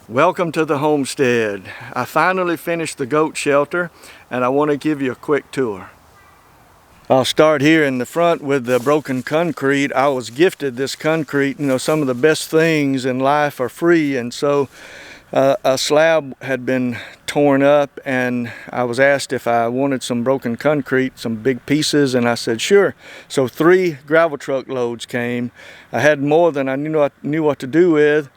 Welcome to the homestead. I finally finished the goat shelter and I want to give you a quick tour. I'll start here in the front with the broken concrete. I was gifted this concrete. You know, some of the best things in life are free, and so a slab had been torn up and I was asked if I wanted some broken concrete, some big pieces, and I said sure. So 3 gravel truck loads came. I had more than I knew what to do with,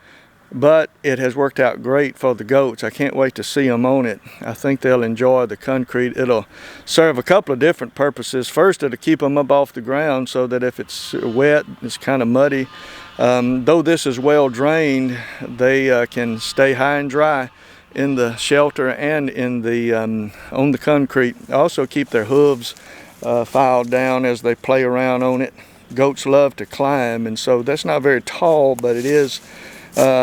but it has worked out great for the goats. I can't wait to see them on it. I think they'll enjoy the concrete. It'll serve a couple of different purposes. First, it'll keep them up off the ground so that if it's wet, it's kind of muddy, though this is well drained, they can stay high and dry in the shelter and in the on the concrete. Also keep their hooves filed down as they play around on it. Goats love to climb, and so that's not very tall, but it is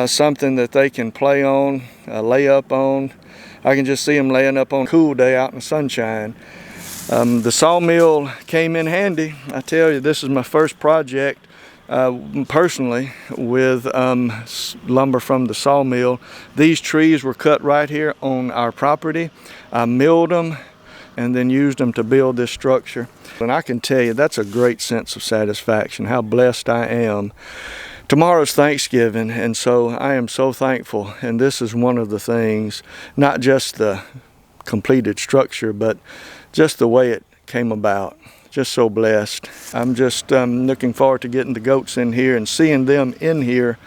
something that they can play on, lay up on. I can just see them laying up on a cool day out in the sunshine. The sawmill came in handy. I tell you, this is my first project personally with lumber from the sawmill. These trees were cut right here on our property. I milled them and then used them to build this structure. And I can tell you, that's a great sense of satisfaction, how blessed I am. Tomorrow's Thanksgiving, and so I am so thankful, and this is one of the things, not just the completed structure, but just the way it came about. Just so blessed. I'm just looking forward to getting the goats in here and seeing them in here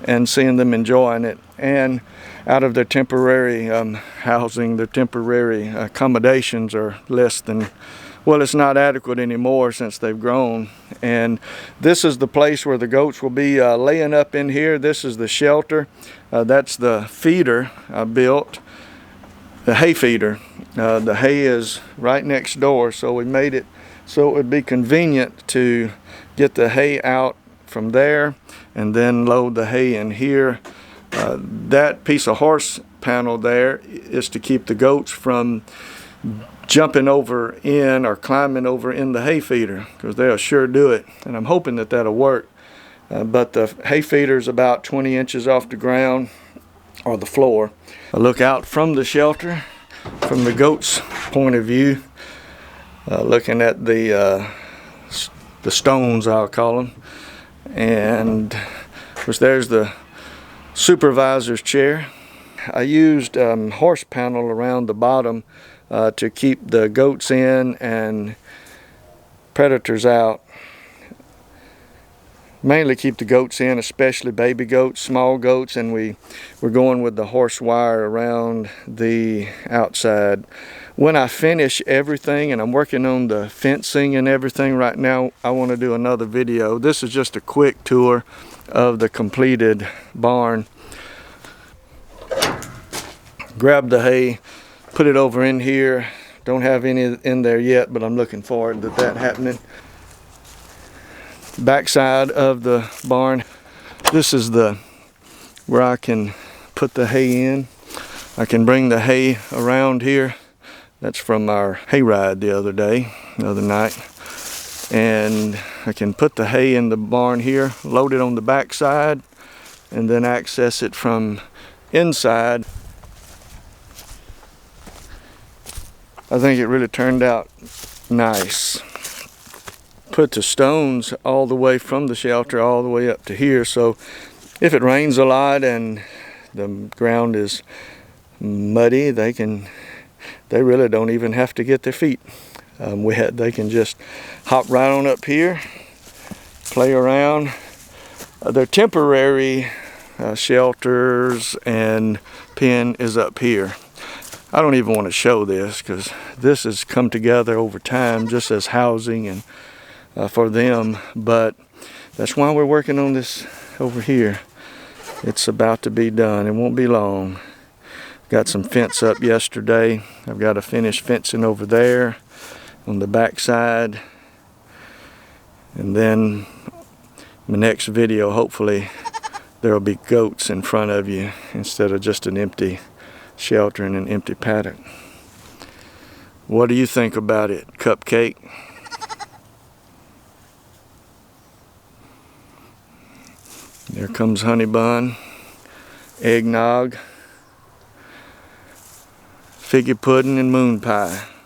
and seeing them enjoying it, and out of their temporary housing, their temporary accommodations are less than, well, it's not adequate anymore since they've grown. And this is the place where the goats will be laying up in here. This is the shelter. That's the feeder I built, the hay feeder. The hay is right next door, so we made it so it would be convenient to get the hay out from there and then load the hay in here. That piece of horse panel there is to keep the goats from jumping over in or climbing over in the hay feeder, because they'll sure do it, and I'm hoping that that'll work. But the hay feeder is about 20 inches off the ground or the floor. I look out from the shelter from the goats' point of view, looking at the stones, I'll call them, and of course there's the supervisor's chair. I used horse panel around the bottom to keep the goats in and predators out. Mainly keep the goats in, especially baby goats, small goats, and we're going with the horse wire around the outside. When I finish everything, and I'm working on the fencing and everything right now, I want to do another video. This is just a quick tour of the completed barn. Grab the hay, put it over in here. Don't have any in there yet, but I'm looking forward to that happening. Backside of the barn, this is where I can put the hay in. I can bring the hay around here. That's from our hayride the other night. And I can put the hay in the barn here, load it on the backside, and then access it from inside. I think it really turned out nice. Put the stones all the way from the shelter all the way up to here, so if it rains a lot and the ground is muddy, they really don't even have to get their feet wet. They can just hop right on up here, play around. Their temporary shelters and pen is up here. I don't even want to show this because this has come together over time just as housing and for them, but that's why we're working on this over here. It's about to be done. It won't be long. Got some fence up yesterday. I've got to finish fencing over there on the back side, and then my next video, hopefully there'll be goats in front of you instead of just an empty shelter and an empty paddock. What do you think about it, Cupcake? There comes Honey Bun. eggnog, figgy pudding, and moon pie.